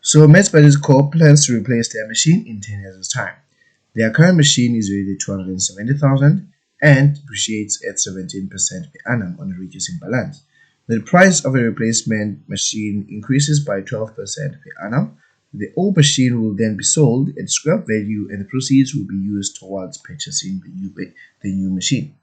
So Mathsbuddies Corp plans to replace their machine in 10 years' time. Their current machine is rated 270,000 and depreciates at 17% per annum on a reducing balance. The price of a replacement machine increases by 12% per annum. The old machine will then be sold at scrap value and the proceeds will be used towards purchasing the new machine.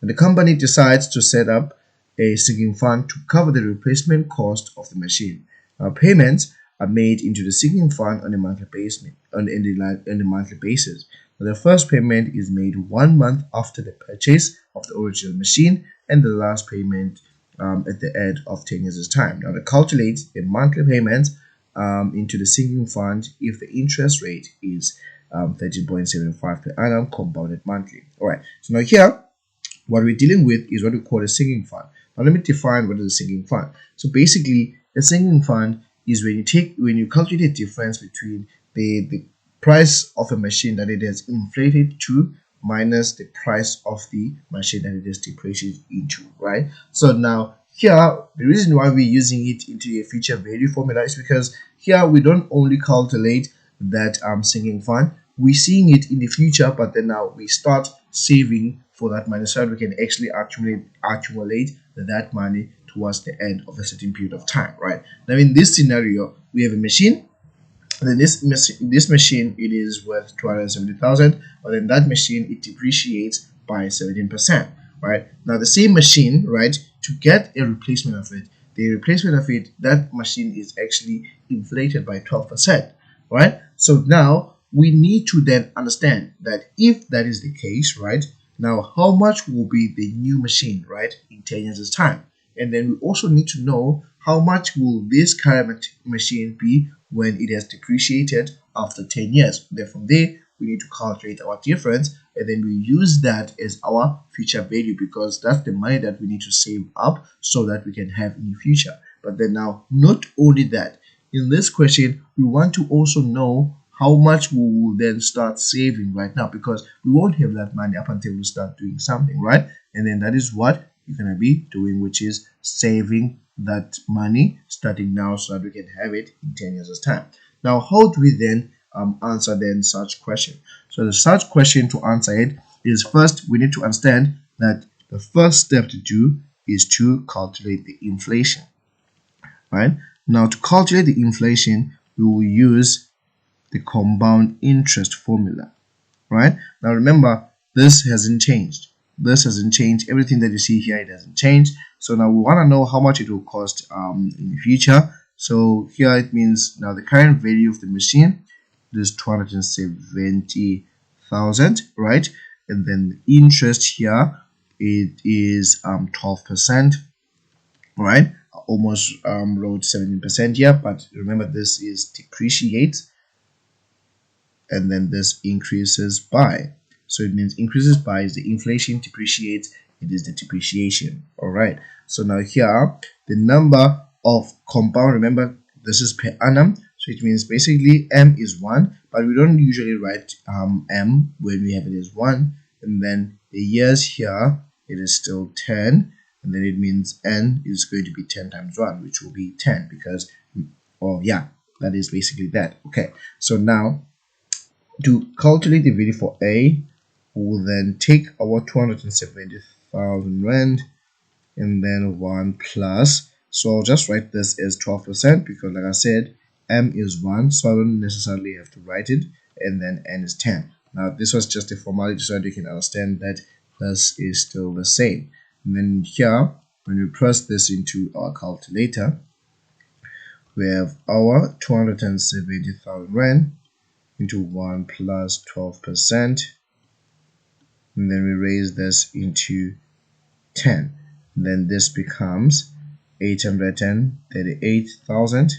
And the company decides to set up a sinking fund to cover the replacement cost of the machine. Now, payments are made into the sinking fund on a monthly basis. On a monthly basis. The first payment is made 1 month after the purchase of the original machine, and the last payment at the end of 10 years' time. Now, to calculate the monthly payments into the sinking fund if the interest rate is 13.75 per annum compounded monthly. All right. So now here, what we're dealing with is what we call a sinking fund. Now, let me define what is a sinking fund. So basically, a sinking fund is when you calculate the difference between the price of a machine that it has inflated to minus the price of the machine that it is depreciated into, right? So now here, the reason why we're using it into a future value formula is because here we don't only calculate that sinking fund, we're seeing it in the future, but then now we start saving for that money so that we can actually accumulate that money towards the end of a certain period of time, right? Now in this scenario, we have a machine. Then this machine, it is worth 270,000, but then that machine, it depreciates by 17%, right? Now the same machine, right, to get a replacement of it, that machine is actually inflated by 12%, right? So now we need to then understand that if that is the case, right, now how much will be the new machine, right, in 10 years' time? And then we also need to know how much will this current machine be when it has depreciated after 10 years. Then from there, we need to calculate our difference, and then we use that as our future value because that's the money that we need to save up so that we can have in the future. But then now, not only that, in this question, we want to also know how much we will then start saving right now because we won't have that money up until we start doing something, right? And then that is what you're going to be doing, which is saving that money starting now so that we can have it in 10 years' time. Now, how do we then answer then such question? So the such question, to answer it, is first we need to understand that the first step to do is to calculate the inflation, right? Now, to calculate the inflation, we will use the compound interest formula, right? Now remember, this hasn't changed. Everything that you see here, it hasn't changed. So now we want to know how much it will cost in the future. So here it means now the current value of the machine is 270,000, right? And then the interest here, it is 12%, right? Almost wrote 17% here, but remember this is depreciate, and then this increases by. So it means increases by is the inflation, depreciates, it is the depreciation. All right. So now here, the number of compound, remember this is per annum. So it means basically M is 1, but we don't usually write M when we have it as 1. And then the years here, it is still 10. And then it means N is going to be 10 times 1, which will be 10 because, oh yeah, that is basically that. Okay. So now, to calculate the value for A, we will then take our 270,000 rand and then 1 plus. So I'll just write this as 12% because, like I said, M is 1, so I don't necessarily have to write it, and then N is 10. Now, this was just a formality so that you can understand that this is still the same. And then here, when we press this into our calculator, we have our 270,000 rand into 1 plus 12%, and then we raise this into 10. And then this becomes 838,000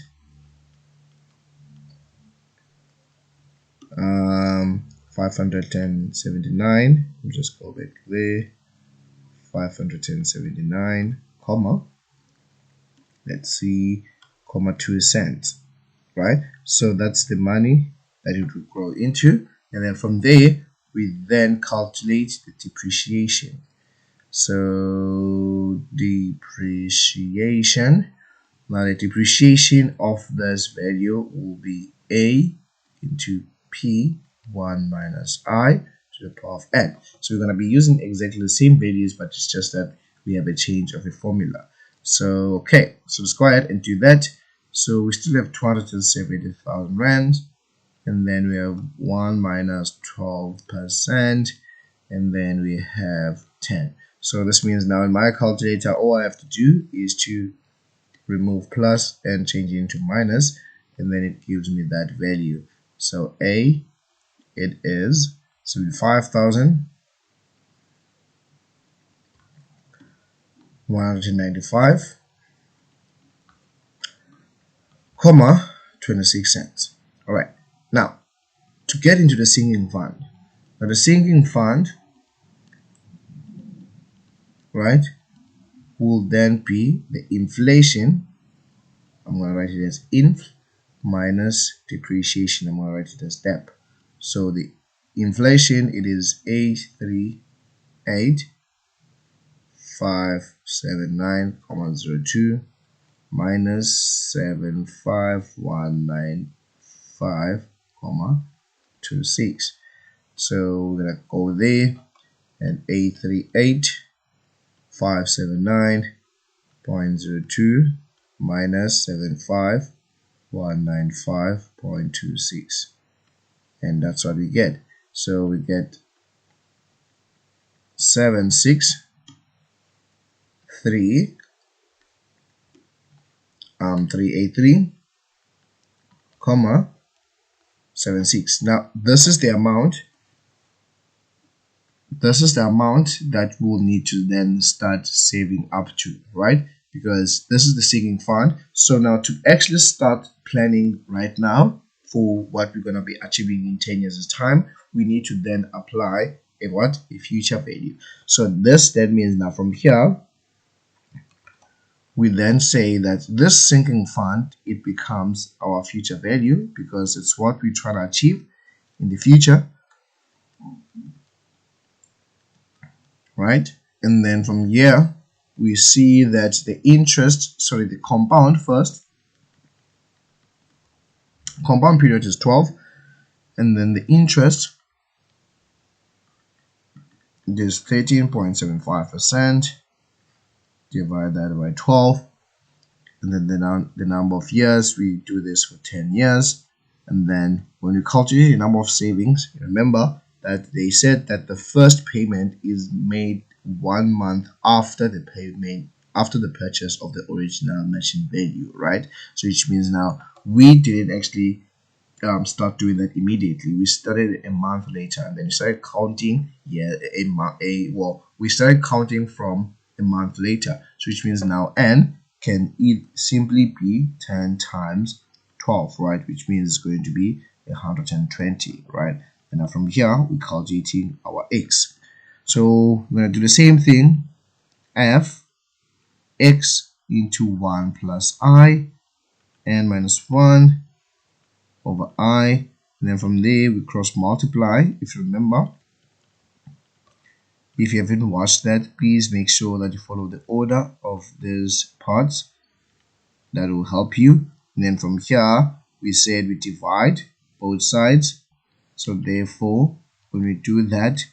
579. We'll just go back there. 579, comma, let's see, comma 2 cents, right? So that's the money that it will grow into, and then from there we then calculate the depreciation. So depreciation Now the depreciation of this value will be a into p 1 minus I to the power of n. So we're going to be using exactly the same values, but it's just that we have a change of a formula. So okay, so let's go ahead and do that. So we still have 270,000 rand, and then we have 1 minus 12%, and then we have 10. So this means now in my calculator, all I have to do is to remove plus and change it into minus, and then it gives me that value. So A, it is 75,195, comma 26 cents. All right, now to get into the sinking fund. Now the sinking fund, right, will then be the inflation. I'm going to write it as inf minus depreciation. I'm going to write it as dep. So the inflation, it is 838,579,02 minus 75,195,26. So we're going to go there, and 838,579.02 minus 75,195.26, and that's what we get. So we get 383, comma 76. Now this is the amount that we'll need to then start saving up to, right? Because this is the sinking fund. So now to actually start planning right now for what we're going to be achieving in 10 years' time, we need to then apply a future value. So this then means now from here, we then say that this sinking fund, it becomes our future value because it's what we try to achieve in the future, right? And then from here, we see that the compound period is 12, and then the interest is 13.75%. Divide that by 12, and then the number of years, we do this for 10 years. And then when we calculate the number of savings, remember that they said that the first payment is made 1 month after the purchase of the original machine value, right? So which means now we didn't actually start doing that immediately. We started a month later, and then we started counting we started counting from a month later. So which means now n can simply be 10 times 12, right? Which means it's going to be 120, right? And now from here, we're calculating our x. So we're going to do the same thing. F x into 1 plus I n minus 1 over I. And then from there, we cross multiply. If you remember, if you haven't watched that, please make sure that you follow the order of these parts. That will help you. And then from here, we said we divide both sides. So therefore, when we do that,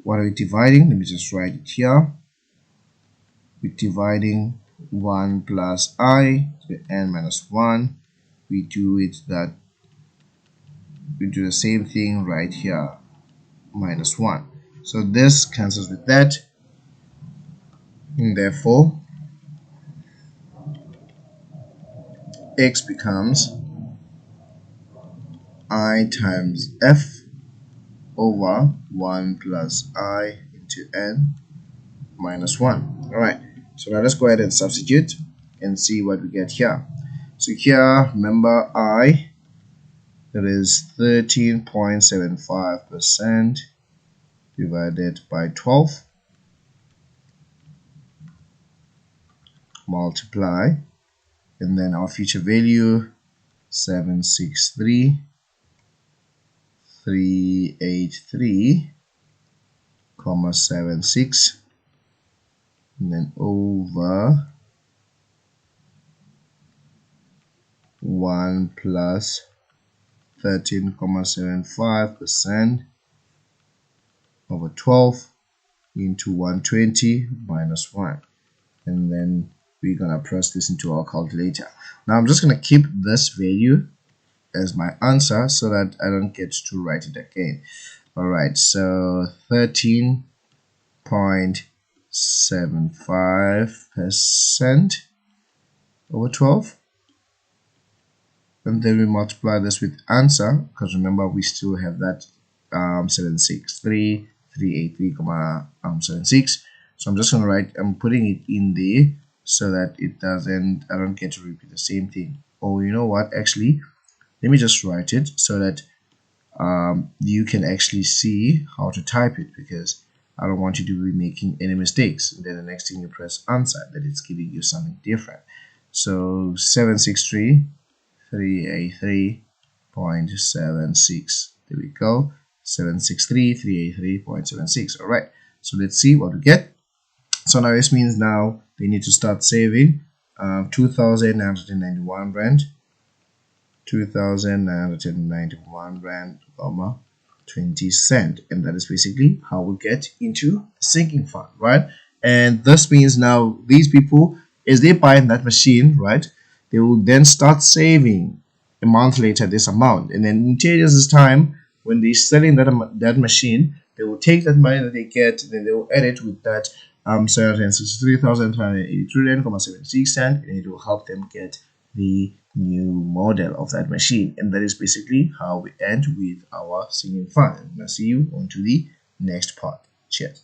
what are we dividing? Let me just write it here. We're dividing 1 plus I to the n minus 1. We do the same thing right here, minus 1. So this cancels with that, and therefore x becomes I times f over 1 plus I into n minus 1. Alright, so now let's go ahead and substitute and see what we get here. So here, remember I, that is 13.75% divided by 12, multiply, and then our future value 763,383,76, and then over 1 plus 13.75% over 12 into 120 minus 1. And then we're going to press this into our calculator. Now I'm just going to keep this value as my answer so that I don't get to write it again. Alright, so 13.75% over 12. And then we multiply this with answer, because remember we still have that 763,383,76. So I'm just going to write, I'm putting it in there so that I don't get to repeat the same thing. Oh, you know what, actually, let me just write it so that you can actually see how to type it, because I don't want you to be making any mistakes. And then the next thing you press answer, that it's giving you something different. So 763,383.76. There we go. 763,383.76. All right. So let's see what we get. So now this means now they need to start saving 2,991 rand. 2,991 rand, 20 cent, and that is basically how we get into a sinking fund, right? And this means now these people, as they buy that machine, right, they will then start saving a month later this amount, and then in 10 years' time, when they're selling that machine, they will take that money that they get, then they will add it with that 763,383.76 rand, and it will help them get the new model of that machine. And that is basically how we end with our singing fund. And I'll see you on to the next part. Cheers.